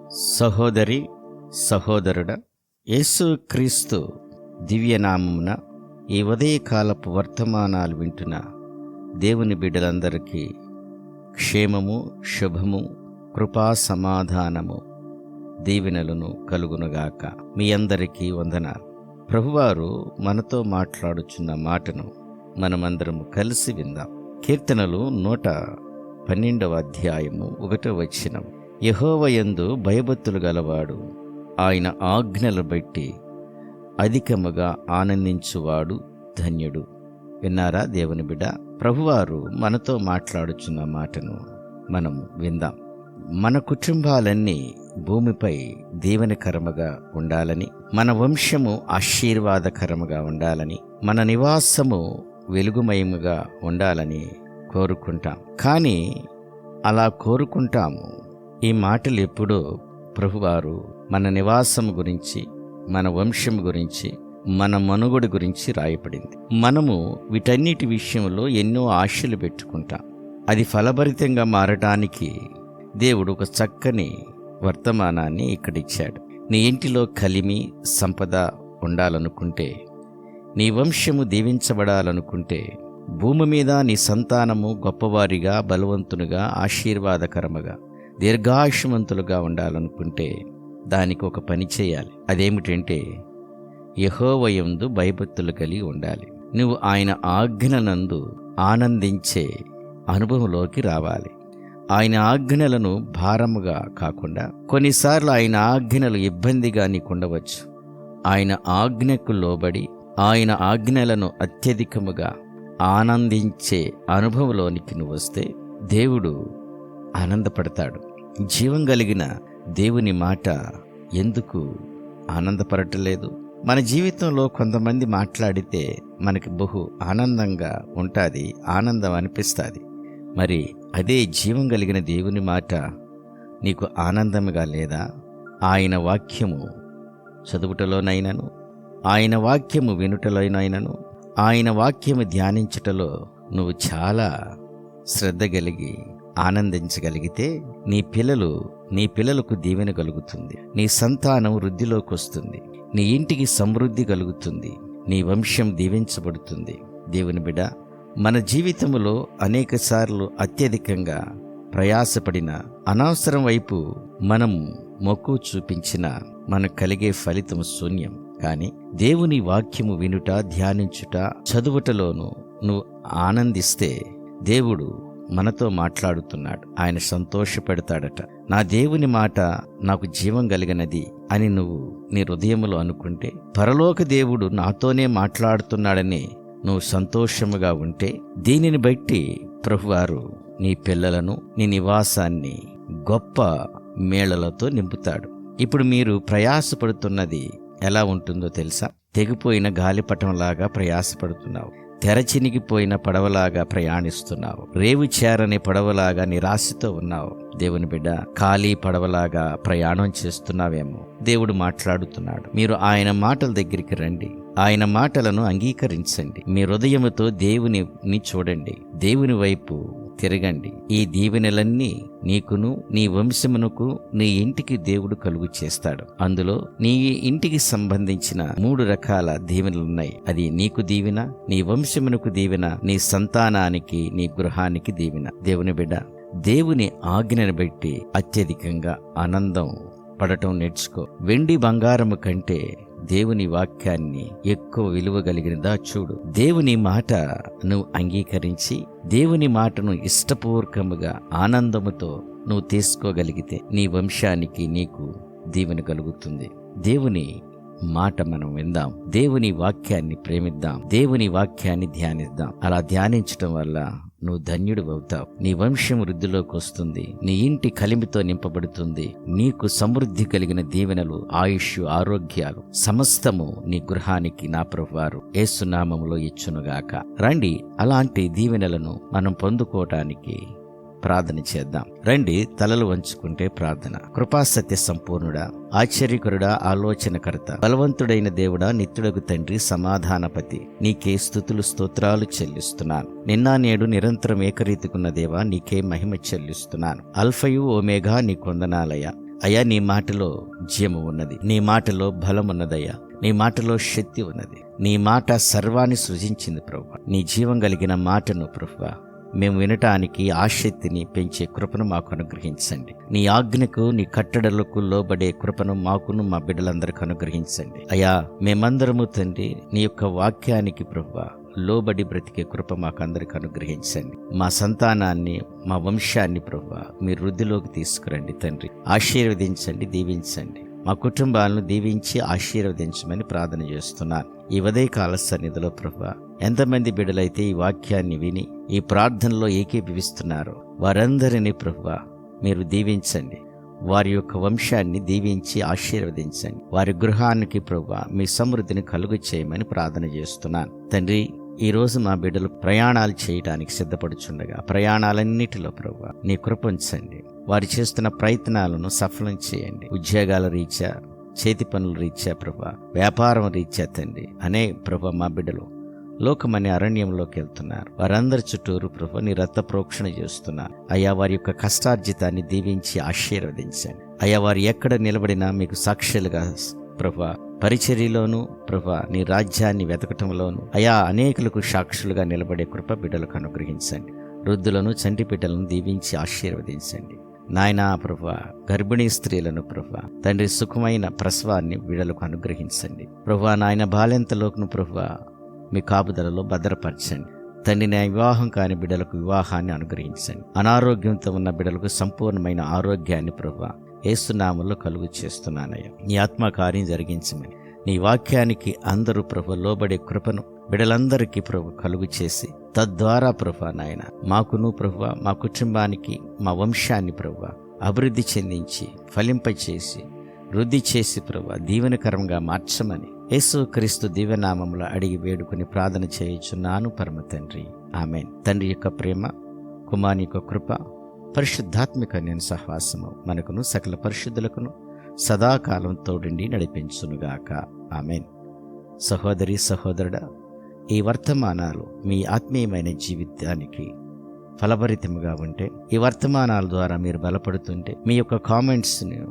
సహోదరి సహోదరుడా, యేసుక్రీస్తు దివ్యనామమున ఈ ఉదయకాలపు వర్తమానాలు వింటున్న దేవుని బిడ్డలందరికీ క్షేమము, శుభము, కృపా సమాధానము, దీవెనలను కలుగునుగాక. మీ అందరికీ వందనాలు. ప్రభువారు మనతో మాట్లాడుచున్న మాటను మనమందరము కలిసి విందాం. కీర్తనలు 112వ అధ్యాయము 1వ వచనం. యెహోవాయందు భయభక్తులు గలవాడు ఆయన ఆజ్ఞలు బట్టి అధికముగా ఆనందించువాడు ధన్యుడు. విన్నారా దేవుని బిడ్డ? ప్రభువారు మనతో మాట్లాడుచున్న మాటను మనం విందాం. మన కుటుంబాలన్నీ భూమిపై దీవెనకరముగా ఉండాలని, మన వంశము ఆశీర్వాదకరముగా ఉండాలని, మన నివాసము వెలుగుమయముగా ఉండాలని కోరుకుంటాం. కానీ అలా కోరుకుంటాము. ఈ మాటలు ఎప్పుడో ప్రభువారు మన నివాసం గురించి, మన వంశం గురించి, మన మనుగడ గురించి రాయబడింది. మనము వీటన్నిటి విషయంలో ఎన్నో ఆశలు పెట్టుకుంటాం. అది ఫలభరితంగా మారటానికి దేవుడు ఒక చక్కని వర్తమానాన్ని ఇక్కడిచ్చాడు. నీ ఇంటిలో కలిమి సంపద ఉండాలనుకుంటే, నీ వంశము దీవించబడాలనుకుంటే, భూమి మీద నీ సంతానము గొప్పవారిగా, బలవంతునిగా, ఆశీర్వాదకరముగా, దీర్ఘాయుష్మంతులుగా ఉండాలనుకుంటే దానికి ఒక పని చేయాలి. అదేమిటంటే యెహోవాయందు భయభక్తులు కలిగి ఉండాలి. నువ్వు ఆయన ఆజ్ఞలందు ఆనందించే అనుభవంలోకి రావాలి. ఆయన ఆజ్ఞలను భారముగా కాకుండా, కొన్నిసార్లు ఆయన ఆజ్ఞలు ఇబ్బందిగా నీకుండవచ్చు. ఆయన ఆజ్ఞకు లోబడి ఆయన ఆజ్ఞలను అత్యధికముగా ఆనందించే అనుభవంలోనికి నువ్వు వస్తే దేవుడు ఆనందపడతాడు. జీవం కలిగిన దేవుని మాట ఎందుకు ఆనందపడటలేదు? మన జీవితంలో కొంతమంది మాట్లాడితే మనకి బహు ఆనందంగా ఉంటుంది, ఆనందం అనిపిస్తుంది. మరి అదే జీవం కలిగిన దేవుని మాట నీకు ఆనందముగా లేదా? ఆయన వాక్యము చదువుటలోనైనను, ఆయన వాక్యము వినుటలోనైనను, ఆయన వాక్యము ధ్యానించుటలో నువ్వు చాలా శ్రద్ధ కలిగి ఆనందించగలిగితే నీ పిల్లలకు దీవెన కలుగుతుంది. నీ సంతానం వృద్ధిలోకి వస్తుంది. నీ ఇంటికి సమృద్ధి కలుగుతుంది. నీ వంశం దీవించబడుతుంది. దేవుని బిడ్డ, మన జీవితంలో అనేకసార్లు అత్యధికంగా ప్రయాసపడిన, అనవసరం వైపు మనం మొక్కు చూపించిన మనకు కలిగే ఫలితం శూన్యం. కానీ దేవుని వాక్యము వినుట, ధ్యానించుట, చదువుటలోను నువ్వు ఆనందిస్తే దేవుడు మనతో మాట్లాడుతున్నాడు. ఆయన సంతోషపెడతాడట. నా దేవుని మాట నాకు జీవం కలిగినది అని నువ్వు నీ హృదయములో అనుకుంటే, పరలోక దేవుడు నాతోనే మాట్లాడుతున్నాడని నువ్వు సంతోషముగా ఉంటే, దీనిని బట్టి ప్రభువారు నీ పిల్లలను, నీ నివాసాన్ని గొప్ప మేళలతో నింపుతాడు. ఇప్పుడు మీరు ప్రయాసపడుతున్నది ఎలా ఉంటుందో తెలుసా? తెగిపోయిన గాలిపటంలాగా ప్రయాసపడుతున్నావు. తెరచినిగిపోయిన పడవలాగా ప్రయాణిస్తున్నావు. రేవు చేరని పడవలాగా నిరాశతో ఉన్నావు. దేవుని బిడ్డ, ఖాళీ పడవలాగా ప్రయాణం చేస్తున్నావేమో. దేవుడు మాట్లాడుతున్నాడు. మీరు ఆయన మాటల దగ్గరికి రండి. ఆయన మాటలను అంగీకరించండి. మీ హృదయముతో దేవుని చూడండి. దేవుని వైపు తిరగండి. ఈ దీవెనలన్నీ నీకును, నీ వంశమునకు, నీ ఇంటికి దేవుడు కలుగు చేస్తాడు. అందులో నీ ఇంటికి సంబంధించిన 3 రకాల దీవెనలున్నాయి. అది నీకు దీవెన, నీ వంశమునకు దీవెన, నీ సంతానానికి, నీ గృహానికి దీవెన. దేవుని బిడ్డ, దేవుని ఆజ్ఞను బట్టి అత్యధికంగా ఆనందం పడటం నేర్చుకో. వెండి బంగారము కంటే దేవుని వాక్యాన్ని ఎక్కువ విలువ కలిగినదా చూడు. దేవుని మాట నువ్వు అంగీకరించి, దేవుని మాటను ఇష్టపూర్వకముగా ఆనందముతో నువ్వు తీసుకోగలిగితే నీ వంశానికి, నీకు దీవెన కలుగుతుంది. దేవుని మాట మనం విందాం. దేవుని వాక్యాన్ని ప్రేమిద్దాం. దేవుని వాక్యాన్ని ధ్యానిద్దాం. అలా ధ్యానించటం వల్ల నువ్వు ధన్యుడు అవుతావు. నీ వంశం వృద్ధిలోకి వస్తుంది. నీ ఇంటి కలిమితో నింపబడుతుంది. నీకు సమృద్ధి కలిగిన దీవెనలు, ఆయుష్, ఆరోగ్యాలు సమస్తము నీ గృహానికి నా ప్రభువారు యేసు నామములో ఇచ్చునుగాక. రండి, అలాంటి దీవెనలను మనం పొందుకోవటానికి ప్రార్థన చేద్దాం. రండి, తలలు వంచుకుంటే ప్రార్థన. కృపాసత్య సంపూర్ణుడా, ఆశ్చర్యకరుడా, ఆలోచనకర్త, బలవంతుడైన దేవుడా, నిత్యుడగు తండ్రి, సమాధానపతి, నీకే స్తుతులు స్తోత్రాలు చెల్లిస్తున్నాను. నిన్న నేడు నిరంతరం ఏకరీతికున్న దేవా, నీకే మహిమ చెల్లిస్తున్నాను. అల్ఫయు ఓమేగా నీ కొందనాలయ. అయ్యా, నీ మాటలో జీవము ఉన్నది, నీ మాటలో బలం ఉన్నదయ్యా, నీ మాటలో శక్తి ఉన్నది. నీ మాట సర్వాన్ని సృజించింది ప్రభువా. నీ జీవం కలిగిన మాటను ప్రభువా మేము వినటానికి ఆ శక్తిని పెంచే కృపను మాకు అనుగ్రహించండి. నీ ఆజ్ఞకు, నీ కట్టడలకు లోబడే కృపను మాకును మా బిడ్డలందరికీ అనుగ్రహించండి. అయ్యా, మేమందరము తండ్రి నీ యొక్క వాక్యానికి ప్రభువా లోబడి బ్రతికే కృప మాకందరికి అనుగ్రహించండి. మా సంతానాన్ని, మా వంశాన్ని ప్రభువా మీరు వృద్ధిలోకి తీసుకురండి తండ్రి. ఆశీర్వదించండి, దీవించండి. మా కుటుంబాలను దీవించి ఆశీర్వదించమని ప్రార్థన చేస్తున్నాను. ఈ ఉదయకాల సన్నిధిలో ప్రభువా ఎంతమంది బిడ్డలైతే ఈ వాక్యాన్ని విని ఈ ప్రార్థనలో ఏకీభవిస్తున్నారో వారందరినీ ప్రభువా మీరు దీవించండి. వారి యొక్క వంశాన్ని దీవించి ఆశీర్వదించండి. వారి గృహానికి ప్రభువా మీ సమృద్ధిని కలుగు చేయమని ప్రార్థన చేస్తున్నాను తండ్రి. ఈరోజు మా బిడ్డలు ప్రయాణాలు చేయడానికి సిద్ధపడుచుండగా ప్రయాణాలన్నిటిలో ప్రభువా నీ కృప ఉంచండి. వారు చేస్తున్న ప్రయత్నాలను సఫలం చేయండి. ఉద్యోగాల రీత్యా, చేతి పనుల రీత్యా ప్రభువా, వ్యాపారం రీత్యా తండ్రి ప్రభువా మా బిడ్డలు లోకమనే అరణ్యంలోకి వెళ్తున్నారు. వారందరి చుట్టూరు ప్రభువా నీ రక్త ప్రోక్షణ చేస్తున్నారు. అయ్యా, వారి యొక్క కష్టార్జితాన్ని దీవించి ఆశీర్వదించండి. అయ్యా, వారు ఎక్కడ నిలబడినా మీకు సాక్షులుగా ప్రభువా పరిచర్యలోను ప్రభువా నీ రాజ్యాన్ని వెతకటంలోను అయా అనేకులకు సాక్షులుగా నిలబడే కృప బిడ్డలకు అనుగ్రహించండి. వృద్ధులను, చంటి బిడ్డలను దీవించి ఆశీర్వదించండి. నాయనా ప్రభువా గర్భిణీ స్త్రీలను ప్రభువా తండ్రి సుఖమైన ప్రసవాన్ని బిడ్డలకు అనుగ్రహించండి. ప్రభువా నాయన బాలెంతలోకును ప్రభువా మీ కాపుదలలో భద్రపరచండి తండ్రి. నా వివాహం కాని బిడ్డలకు వివాహాన్ని అనుగ్రహించండి. అనారోగ్యంతో ఉన్న బిడ్డలకు సంపూర్ణమైన ఆరోగ్యాన్ని ప్రభువా యేసునామములో కలుగు చేస్తున్నానయ్యా. నీ ఆత్మకార్యం జరిగించమని నీ వాక్యానికి అందరూ ప్రభు లోబడే కృపను బిడ్డలందరికీ ప్రభు కలుగు చేసి తద్వారా ప్రభు నాయన మాకును ప్రభు మా కుటుంబానికి, మా వంశాన్ని ప్రభు అభివృద్ధి చెందించి ఫలింపచేసి వృద్ధి చేసి ప్రభు దీవెనకరంగా మార్చమని యేసుక్రీస్తు దివ్యనామములో అడిగి వేడుకుని ప్రార్థన చేయుచున్నాను పరమ తండ్రి, ఆమేన్. తండ్రి యొక్క ప్రేమ, కుమారుని యొక్క కృప, పరిశుద్ధాత్మిక నేను సహవాసము మనకును సకల పరిశుద్ధులకును సదాకాలం తోడుండి నడిపించునుగాక, ఆమేన్. సహోదరి సహోదరుడా, ఈ వర్తమానాలు మీ ఆత్మీయమైన జీవితానికి ఫలభరితముగా ఉంటే, ఈ వర్తమానాల ద్వారా మీరు బలపడుతుంటే మీ యొక్క కామెంట్స్ను,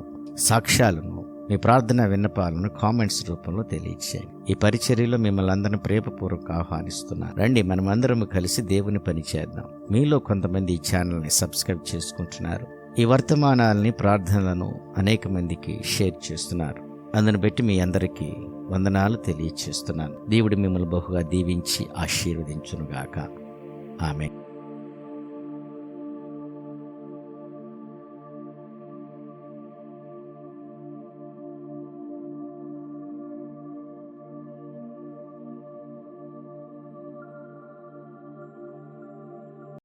సాక్ష్యాలను, మీ ప్రార్థన విన్నపాలను కామెంట్స్ రూపంలో తెలియచేయండి. ఈ పరిచర్యలో మిమ్మల్ని అందరిని ప్రేమపూర్వక ఆహ్వానిస్తున్నాను. రండి, మనమందరము కలిసి దేవుని పని చేద్దాం. మీలో కొంతమంది ఈ ఛానల్ని సబ్స్క్రైబ్ చేసుకుంటున్నారు. ఈ వర్తమానాలని, ప్రార్థనలను అనేక మందికి షేర్ చేస్తున్నారు. అందును బట్టి మీ అందరికీ వందనాలు తెలియచేస్తున్నాను. దేవుడు మిమ్మల్ని బహుగా దీవించి ఆశీర్వదించునుగాక, ఆమేన్.